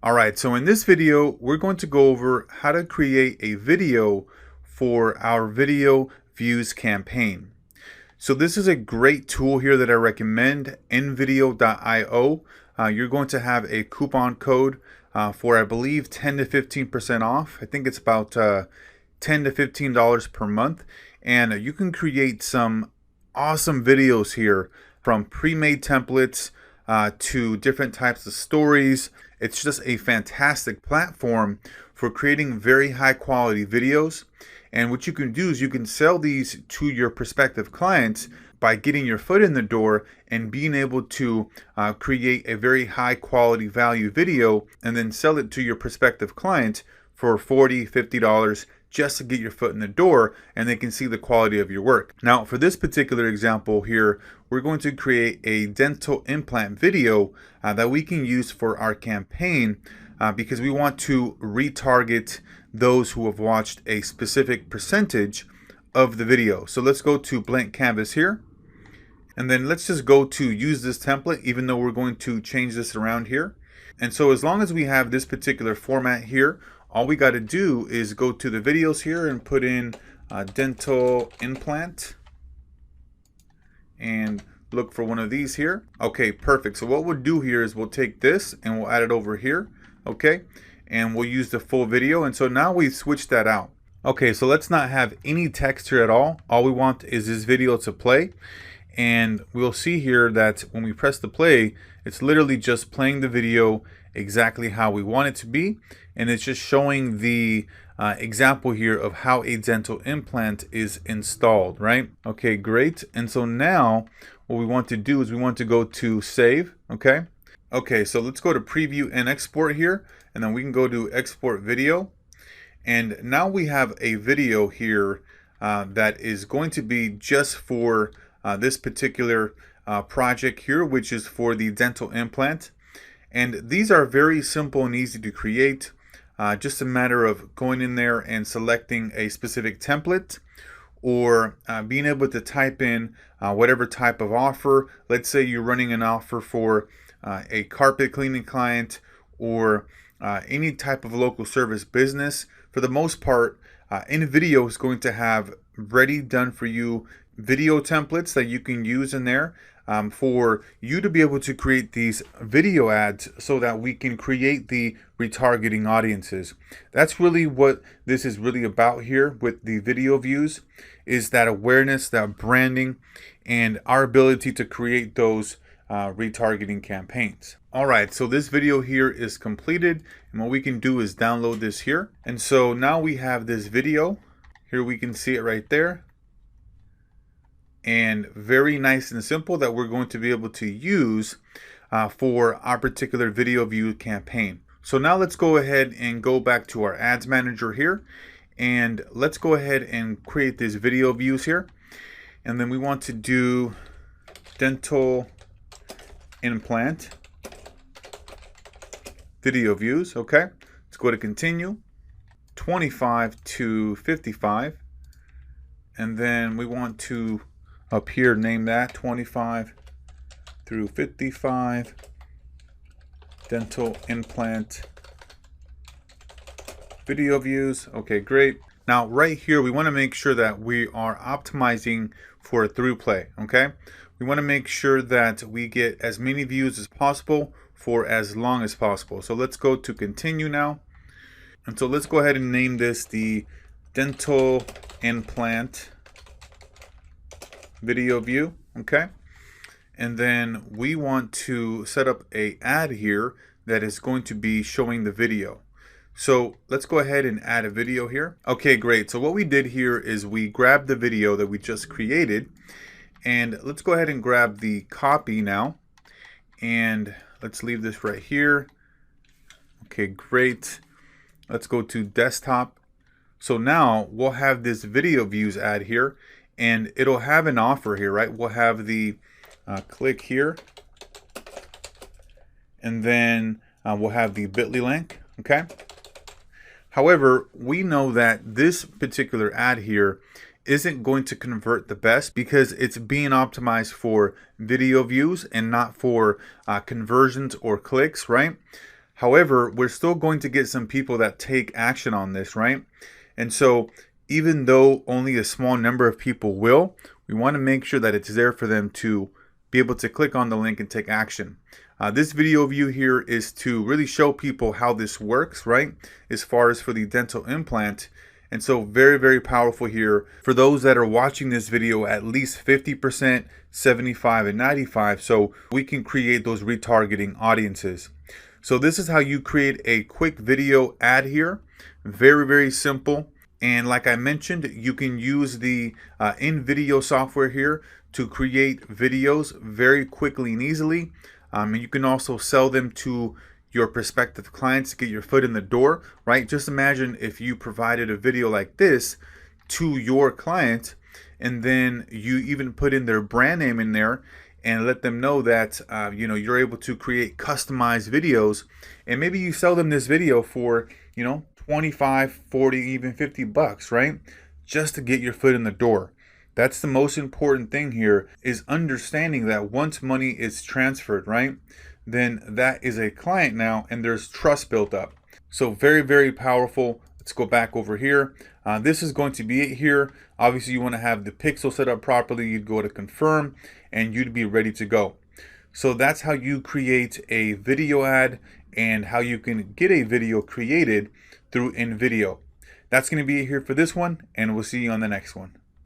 Alright, so in this video, we're going to go over how to create a video for our video views campaign. So this is a great tool here that I recommend, nvideo.io. You're going to have a coupon code for, I believe, 10 to 15% off. I think it's about $10 to $15 per month. And you can create some awesome videos here, from pre-made templates to different types of stories. It's just a fantastic platform for creating very high quality videos. And what you can do is you can sell these to your prospective clients by getting your foot in the door and being able to create a very high quality value video and then sell it to your prospective client for $40, $50 just to get your foot in the door, and they can see the quality of your work. Now, for this particular example here, we're going to create a dental implant video that we can use for our campaign because we want to retarget those who have watched a specific percentage of the video. So let's go to blank canvas here, and then let's just go to use this template, even though we're going to change this around here. And so as long as we have this particular format here, all we got to do is go to the videos here and put in dental implant and look for one of these here. Okay, perfect. So what we'll do here is we'll take this and we'll add it over here. Okay, and we'll use the full video. And so now we've switched that out. Okay, so let's not have any text here at all. All we want is this video to play. And we'll see here that when we press the play, it's literally just playing the video exactly how we want it to be. And it's just showing the example here of how a dental implant is installed, right? Okay, great. And so now what we want to do is we want to go to save, okay? Okay, so let's go to preview and export here, and then we can go to export video. And now we have a video here that is going to be just for this particular project here, which is for the dental implant. And these are very simple and easy to create. Just a matter of going in there and selecting a specific template, or being able to type in whatever type of offer. Let's say you're running an offer for a carpet cleaning client, or any type of local service business. For the most part, InVideo is going to have ready done for you video templates that you can use in there for you to be able to create these video ads so that we can create the retargeting audiences. That's really what this is really about here with the video views, is that awareness, that branding, and our ability to create those retargeting campaigns. All right, so this video here is completed, and what we can do is download this here. And so now we have this video here. We can see it right there, and very nice and simple, that we're going to be able to use for our particular video view campaign. So now let's go ahead and go back to our ads manager here, and let's go ahead and create these video views here. And then we want to do dental implant video views. Okay, let's go to continue, 25 to 55, and then we want to up here name that 25 through 55 dental implant video views. Okay, great. Now right here we want to make sure that we are optimizing for a through play. Okay, we want to make sure that we get as many views as possible for as long as possible. So let's go to continue now, and so let's go ahead and name this the dental implant video view. Okay, and then we want to set up a ad here that is going to be showing the video. So let's go ahead and add a video here. Okay, great. So what we did here is we grabbed the video that we just created, and let's go ahead and grab the copy now, and let's leave this right here. Okay, great. Let's go to desktop. So now we'll have this video views ad here, and it'll have an offer here, right? We'll have the click here, and then we'll have the bit.ly link. Okay. However, we know that this particular ad here isn't going to convert the best because it's being optimized for video views and not for conversions or clicks, right? However, we're still going to get some people that take action on this, right? And so even though only a small number of people will, we want to make sure that it's there for them to be able to click on the link and take action. This video view here is to really show people how this works, right? As far as for the dental implant. And so very, very powerful here. For those that are watching this video, at least 50%, 75, and 95. So we can create those retargeting audiences. So this is how you create a quick video ad here. Very, very simple. And like I mentioned, you can use the InVideo software here to create videos very quickly and easily. And you can also sell them to your prospective clients to get your foot in the door, right? Just imagine if you provided a video like this to your client, and then you even put in their brand name in there and let them know that you're able to create customized videos, and maybe you sell them this video for 25, 40, even $50, right? Just to get your foot in the door. That's the most important thing here, is understanding that once money is transferred, right, then that is a client now, and there's trust built up. So very, very powerful. Let's go back over here. This is going to be it here. Obviously, you want to have the pixel set up properly. You'd go to confirm, and you'd be ready to go. So that's how you create a video ad and how you can get a video created through InVideo. That's going to be it here for this one, and we'll see you on the next one.